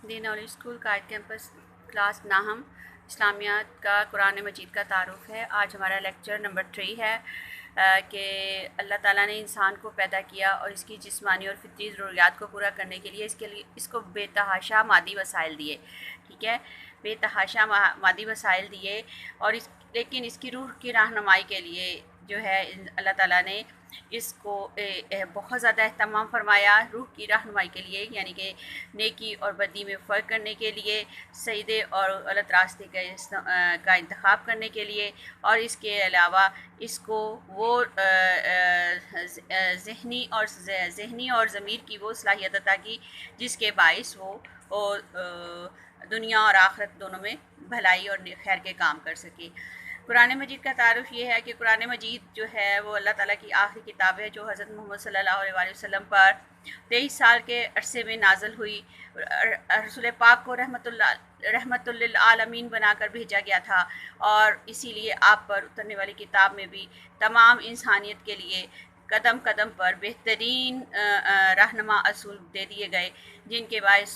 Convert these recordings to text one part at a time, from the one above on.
The knowledge school Quaid campus class ناہم اسلامیات کا قرآن مجید کا تعارف ہے۔ آج ہمارا لیکچر نمبر 3 ہے کہ اللہ تعالیٰ نے انسان کو پیدا کیا اور اس کی جسمانی اور فطری ضروریات کو پورا کرنے کے لیے اس کو بے تحاشا مادی وسائل دیے، ٹھیک ہے، بے تحاشا مادی وسائل دیے، اور لیکن اس کی روح کی رہنمائی کے لیے جو ہے اللہ تعالیٰ نے اس کو بہت زیادہ اہتمام فرمایا، روح کی رہنمائی کے لیے، یعنی کہ نیکی اور بدی میں فرق کرنے کے لیے، سیدھے اور غلط راستے کا انتخاب کرنے کے لیے، اور اس کے علاوہ اس کو وہ ذہنی اور ضمیر کی وہ صلاحیت عطا کی جس کے باعث وہ دنیا اور آخرت دونوں میں بھلائی اور خیر کے کام کر سکے۔ قرآن مجید کا تعارف یہ ہے کہ قرآن مجید جو ہے وہ اللہ تعالیٰ کی آخری کتاب ہے جو حضرت محمد صلی اللہ علیہ وسلم پر 23 سال کے عرصے میں نازل ہوئی۔ رسول پاک کو رحمت للعالمین بنا کر بھیجا گیا تھا، اور اسی لیے آپ پر اترنے والی کتاب میں بھی تمام انسانیت کے لیے قدم قدم پر بہترین رہنما اصول دے دیے گئے، جن کے باعث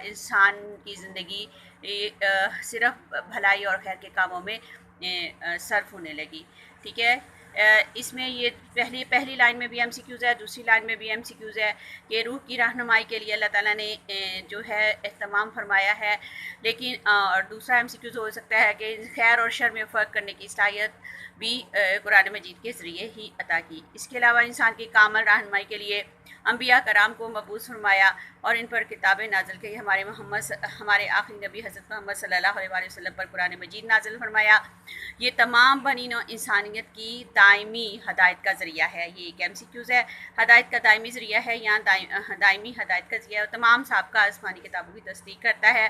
انسان کی زندگی صرف بھلائی اور خیر کے کاموں میں صرف ہونے لگی، ٹھیک ہے۔ اس میں یہ پہلی لائن میں بھی ایم سی کیوز ہے، دوسری لائن میں بھی ایم سی کیوز ہے کہ روح کی رہنمائی کے لیے اللہ تعالیٰ نے جو ہے اہتمام فرمایا ہے، لیکن اور دوسرا ایم سی کیوز ہو سکتا ہے کہ خیر اور شر میں فرق کرنے کی صلاحیت بھی قرآن مجید کے ذریعے ہی عطا کی۔ اس کے علاوہ انسان کی کامل رہنمائی کے لیے انبیاء کرام کو مبعوث فرمایا اور ان پر کتابیں نازل کی۔ ہمارے آخری نبی حضرت محمد صلی اللہ علیہ وسلم پر قرآن مجید نازل فرمایا۔ یہ تمام بنی نوع انسانیت کی دائمی ہدایت کا ذریعہ ہے۔ یہ ایک ایم سی کیوز ہے، ہدایت کا دائمی ذریعہ ہے، یہاں دائمی ہدایت کا ذریعہ اور تمام سابقہ آسمانی کتابوں کی تصدیق کرتا ہے،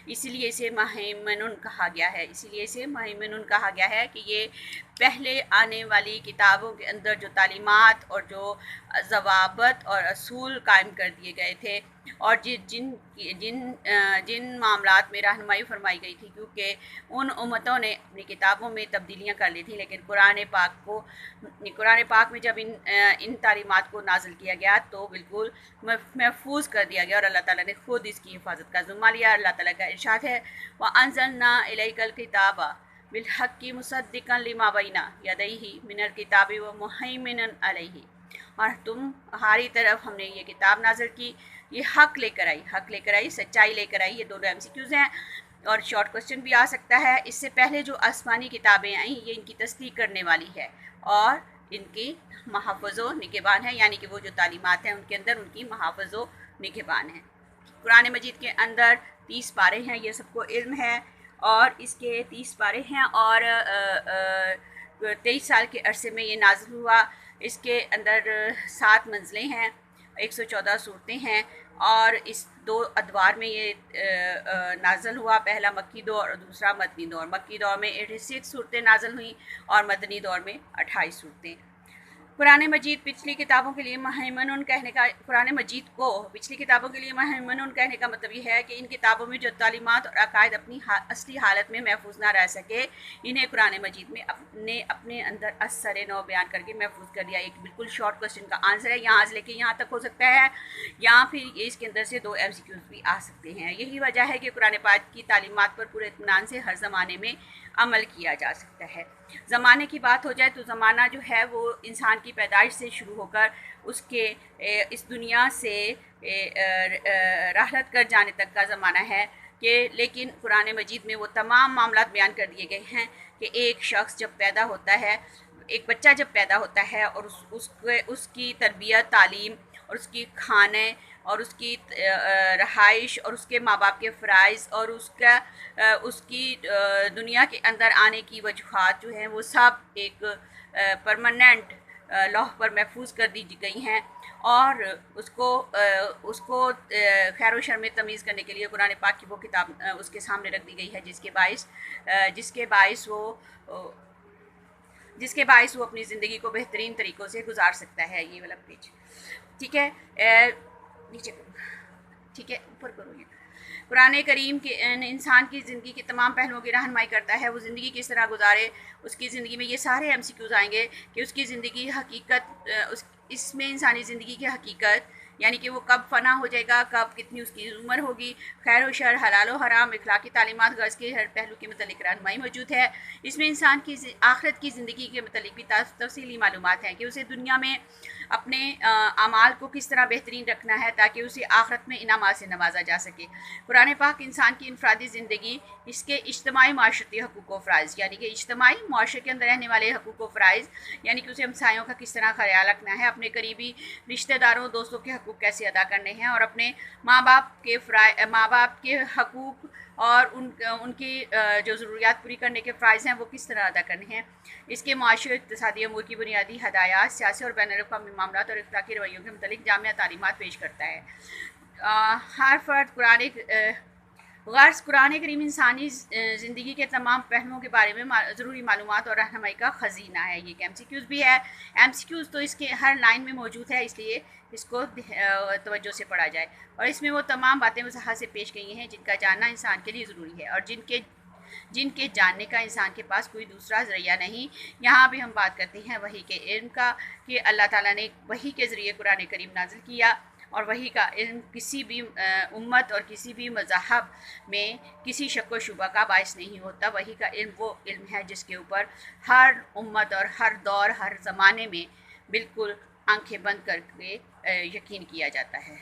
اسی لیے اسے مہیمن کہا گیا ہے کہ یہ پہلے آنے والی کتابوں کے اندر جو تعلیمات اور جو ضوابط اور اصول قائم کر دیے گئے تھے اور جن معاملات میں رہنمائی فرمائی گئی تھی، کیونکہ ان امتوں نے اپنی کتابوں میں تبدیلیاں کر لی تھیں، لیکن قرآن پاک میں جب ان تعلیمات کو نازل کیا گیا تو بالکل محفوظ کر دیا گیا، اور اللہ تعالیٰ نے خود اس کی حفاظت کا ذمہ لیا۔ اللہ تعالیٰ کا ارشاد ہے وَأَنزَلْنَا إِلَيْكَ الْكِتَابَ بِالْحَقِّ مُصَدِّقًا لِمَا بَيْنَ يَدَيْهِ مِنَ الْكِتَابِ وَمُهَيْمِنًا عَلَيْهِ، اور تمہاری طرف ہم نے یہ کتاب نازل کی، یہ حق لے کر آئی، سچائی لے کر آئی۔ یہ دونوں ایم سی کیوز ہیں، اور شارٹ کوسچن بھی آ سکتا ہے۔ اس سے پہلے جو آسمانی کتابیں آئیں یہ ان کی تصدیق کرنے والی ہے اور ان کی محافظ و نگہبان ہے، یعنی کہ وہ جو تعلیمات ہیں ان کے اندر ان کی محافظ و نگہبان ہیں۔ قرآن مجید کے اندر 30 پارے ہیں، یہ سب کو علم ہے، اور اس کے 30 پارے ہیں اور 23 سال کے عرصے میں یہ نازل ہوا۔ اس کے اندر 7 منزلیں ہیں، 114 صورتیں ہیں، اور اس 2 ادوار میں یہ نازل ہوا، پہلا مکی دور اور دوسرا مدنی دور۔ مکی دور میں 86 صورتیں نازل ہوئیں اور مدنی دور میں 28 صورتیں۔ قرآن مجید پچھلی کتابوں کے لیے مہیمن کہنے کا مطلب یہ ہے کہ ان کتابوں میں جو تعلیمات اور عقائد اپنی اصلی حالت میں محفوظ نہ رہ سکے، انہیں قرآن مجید میں اپنے اندر اثر نو بیان کر کے محفوظ کر دیا۔ ایک بالکل شارٹ کوسچن کا آنسر ہے، یہاں سے لے کے یہاں تک ہو سکتا ہے، یا پھر اس کے اندر سے 2 ایم سی کیوز بھی آ سکتے ہیں۔ یہی وجہ ہے کہ قرآن پاک کی تعلیمات پر پورے اطمینان سے ہر زمانے میں عمل کیا جا سکتا ہے۔ زمانے کی بات ہو جائے تو زمانہ جو ہے وہ انسان کی پیدائش سے شروع ہو کر اس دنیا سے رحلت کر جانے تک کا زمانہ ہے، لیکن قرآن مجید میں وہ تمام معاملات بیان کر دیے گئے ہیں کہ ایک شخص جب پیدا ہوتا ہے، ایک بچہ جب پیدا ہوتا ہے اور اس کی تربیت، تعلیم اور اس کی کھانے اور اس کی رہائش اور اس کے ماں باپ کے فرائض اور اس کی دنیا کے اندر آنے کی وجوہات جو ہیں وہ سب ایک پرماننٹ لوح پر محفوظ کر دی گئی ہیں، اور اس کو خیر و شر میں تمیز کرنے کے لیے قرآن پاک کی وہ کتاب اس کے سامنے رکھ دی گئی ہے جس کے باعث وہ اپنی زندگی کو بہترین طریقوں سے گزار سکتا ہے۔ یہ والا پیج ٹھیک ہے، نیچے ٹھیک ہے، اوپر کرو۔ یہ قرآن کریم کے انسان کی زندگی کے تمام پہلوؤں کی رہنمائی کرتا ہے، وہ زندگی کس طرح گزارے۔ اس کی زندگی میں یہ سارے ایم سی کیوز آئیں گے کہ اس کی زندگی حقیقت، اس میں انسانی زندگی کی حقیقت، یعنی کہ وہ کب فنا ہو جائے گا، کب کتنی اس کی عمر ہوگی، خیر و شر، حلال و حرام، اخلاقی تعلیمات، غرض کے ہر پہلو کے متعلق رہنمائی موجود ہے۔ اس میں انسان کی آخرت کی زندگی کے متعلق بھی تفصیلی معلومات ہیں کہ اسے دنیا میں اپنے اعمال کو کس طرح بہترین رکھنا ہے تاکہ اسے آخرت میں انعامات سے نوازا جا سکے۔ قرآن پاک انسان کی انفرادی زندگی، اس کے اجتماعی معاشرتی حقوق و فرائض، یعنی کہ اجتماعی معاشرے کے اندر رہنے والے حقوق و فرائض، یعنی کہ اسے ہمسایوں کا کس طرح خیال رکھنا ہے، اپنے قریبی رشتہ داروں دوستوں کے حقوق کیسے ادا کرنے ہیں، اور اپنے ماں باپ کے حقوق اور ان کی جو ضروریات پوری کرنے کے فرائض ہیں وہ کس طرح ادا کرنے ہیں۔ اس کے معاشی اور اقتصادی امور کی بنیادی ہدایات، سیاسی اور بین الاقوامی معاملات اور اخلاقی رویوں کے متعلق جامع تعلیمات پیش کرتا ہے۔ ہر فرد غرض قرآن کریم انسانی زندگی کے تمام پہلوؤں کے بارے میں ضروری معلومات اور رہنمائی کا خزینہ ہے۔ یہ ایک ایم سی کیوز بھی ہے۔ ایم سی کیوز تو اس کے ہر لائن میں موجود ہے، اس لیے اس کو توجہ سے پڑھا جائے، اور اس میں وہ تمام باتیں وضاحت سے پیش گئی ہیں جن کا جاننا انسان کے لیے ضروری ہے اور جن کے جاننے کا انسان کے پاس کوئی دوسرا ذریعہ نہیں۔ یہاں بھی ہم بات کرتے ہیں وحی کے علم کا، کہ اللہ تعالیٰ نے وحی کے ذریعے قرآن کریم نازل کیا، اور وحی کا علم کسی بھی امت اور کسی بھی مذہب میں کسی شک و شبہ کا باعث نہیں ہوتا۔ وحی کا علم وہ علم ہے جس کے اوپر ہر امت اور ہر دور، ہر زمانے میں بالکل آنکھیں بند کر کے یقین کیا جاتا ہے۔